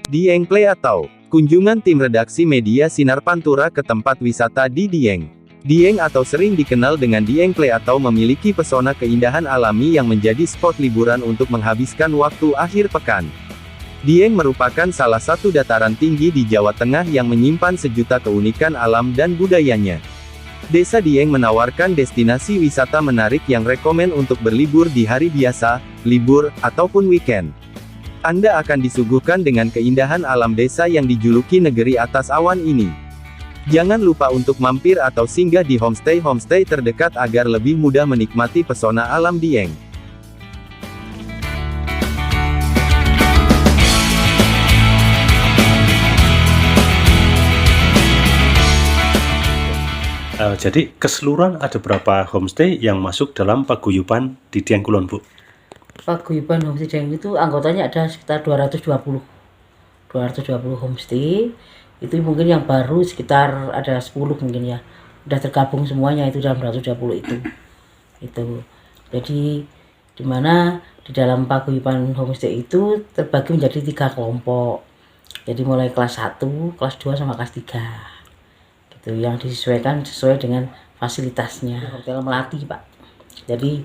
Dieng Play atau kunjungan tim redaksi media Sinar Pantura ke tempat wisata di Dieng. Dieng atau sering dikenal dengan Dieng Play atau memiliki pesona keindahan alami yang menjadi spot liburan untuk menghabiskan waktu akhir pekan. Dieng merupakan salah satu dataran tinggi di Jawa Tengah yang menyimpan sejuta keunikan alam dan budayanya. Desa Dieng menawarkan destinasi wisata menarik yang rekomen untuk berlibur di hari biasa, libur, ataupun weekend. Anda akan disuguhkan dengan keindahan alam desa yang dijuluki negeri atas awan ini. Jangan lupa untuk mampir atau singgah di homestay terdekat agar lebih mudah menikmati pesona alam Dieng. Jadi keseluruhan ada berapa homestay yang masuk dalam paguyuban di Dieng Kulon, Bu? Paguyuban homestay Dieng itu anggotanya ada sekitar 220 homestay. Itu mungkin yang baru sekitar ada 10 mungkin ya. Udah tergabung semuanya itu dalam 220 itu. Jadi dimana di dalam paguyuban homestay itu terbagi menjadi 3 kelompok. Jadi mulai kelas 1, kelas 2 sama kelas 3. Gitu yang disesuaikan sesuai dengan fasilitasnya. Hotel Melati, Pak. Jadi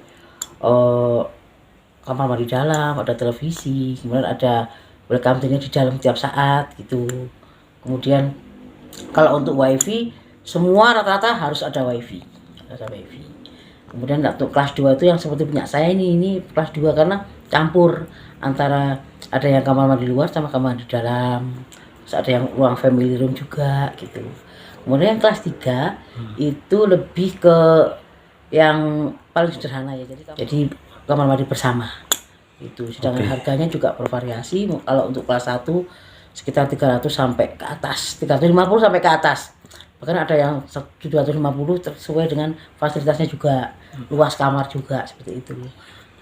kamar mandi dalam, ada televisi, kemudian ada welcome tea di dalam tiap saat gitu. Kemudian kalau untuk wifi, semua rata-rata harus ada wifi. Kemudian untuk kelas 2 itu yang seperti punya saya ini kelas 2 karena campur antara ada yang kamar mandi luar sama kamar mandi dalam. Terus ada yang ruang family room juga gitu. Kemudian yang kelas 3 itu lebih ke yang paling sederhana ya. Jadi kamar mandi bersama itu, sedangkan harganya juga bervariasi. Kalau untuk kelas 1 sekitar 300 sampai ke atas, 350 sampai ke atas, bahkan ada yang 750 sesuai dengan fasilitasnya juga, luas kamar juga seperti itu.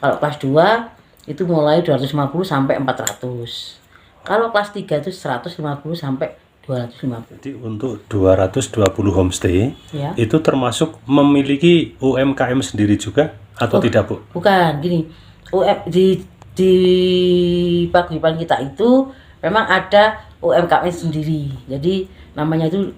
Kalau kelas 2 itu mulai 250 sampai 400, kalau kelas 3 itu 150 sampai 250. Jadi untuk 220 homestay Ya. itu termasuk memiliki UMKM sendiri juga atau tidak, Bu? Bukan, gini. Di paguyuban kita itu memang ada UMKM sendiri. Jadi namanya itu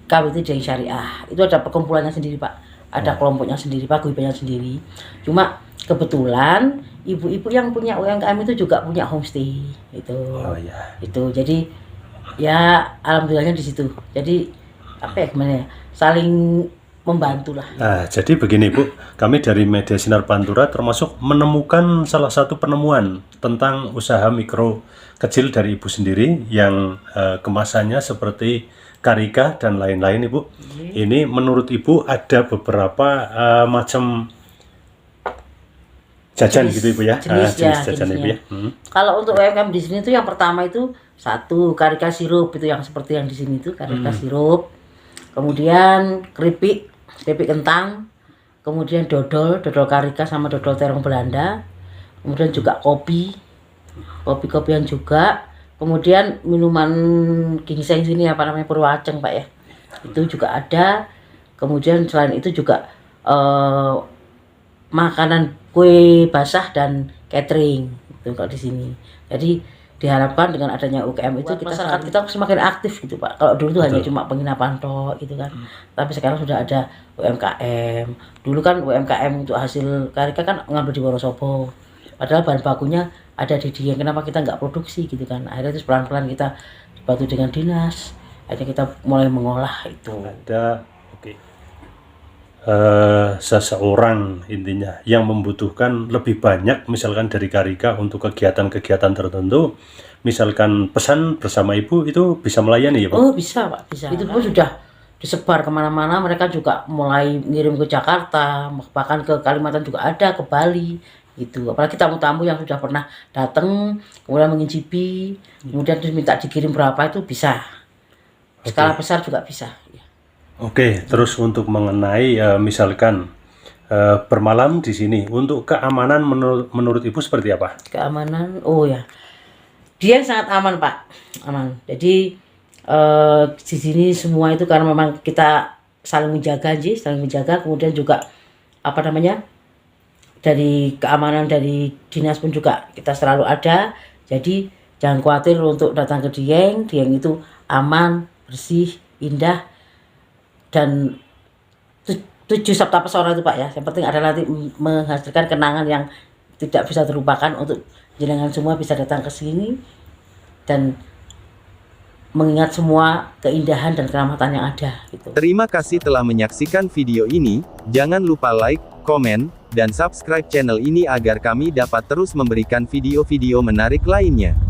KWT Dieng Syariah. Itu ada perkumpulannya sendiri, Pak. Ada kelompoknya sendiri, paguyubannya sendiri. Cuma kebetulan ibu-ibu yang punya UMKM itu juga punya homestay itu. Oh ya. Itu jadi ya alhamdulillahnya di situ. Jadi apa ya gimana ya? Saling membantu lah. Nah, jadi begini, Bu, kami dari Media Sinar Pantura termasuk menemukan salah satu penemuan tentang usaha mikro kecil dari Ibu sendiri yang kemasannya seperti karika dan lain-lain, Ibu. Ini menurut Ibu ada beberapa macam jajan gitu, Ibu ya. Jenis jajan Ibu ya. Kalau untuk UMKM di sini tuh yang pertama itu satu karika sirup, itu yang seperti yang di sini itu karika sirup. Kemudian keripik kentang, kemudian dodol karika sama dodol terong Belanda, kemudian juga kopi-kopian juga, kemudian minuman ginseng sini apa namanya Purwaceng, Pak ya, itu juga ada. Kemudian selain itu juga makanan kue basah dan catering itu kalau di sini. Jadi diharapkan dengan adanya UKM itu masyarakat kita semakin aktif gitu, Pak. Kalau dulu tuh hanya cuma penginapan tok gitu kan. Tapi sekarang sudah ada UMKM. Dulu kan UMKM untuk hasil karika kan ngambil di Wonosobo. Padahal bahan bakunya ada di Dieng. Kenapa kita nggak produksi gitu kan? Akhirnya terus pelan-pelan kita dibantu dengan dinas. Akhirnya kita mulai mengolah itu. Ada seseorang intinya yang membutuhkan lebih banyak misalkan dari karika untuk kegiatan-kegiatan tertentu, misalkan pesan bersama Ibu itu bisa melayani ya, Pak? Oh bisa, Pak, bisa. Itu pun sudah disebar kemana-mana. Mereka juga mulai ngirim ke Jakarta, bahkan ke Kalimantan juga ada, ke Bali gitu. Apalagi tamu-tamu yang sudah pernah datang kemudian mengincipi, kemudian terus minta dikirim berapa itu bisa. Skala besar juga bisa. Oke, terus untuk mengenai misalkan bermalam di sini, untuk keamanan menurut Ibu seperti apa? Keamanan, oh ya, dia sangat aman, Pak, aman. Jadi di sini semua itu karena memang kita saling menjaga, kemudian juga apa namanya dari keamanan dari dinas pun juga kita selalu ada. Jadi Jangan khawatir untuk datang ke Dieng. Dieng itu aman, bersih, indah, dan 7 sabta pesona itu Pak ya. Yang penting adalah nanti menghasilkan kenangan yang tidak bisa terlupakan untuk jenengan semua bisa datang ke sini dan mengingat semua keindahan dan keramatan yang ada gitu. Terima kasih telah menyaksikan video ini. Jangan lupa like, komen, dan subscribe channel ini agar kami dapat terus memberikan video-video menarik lainnya.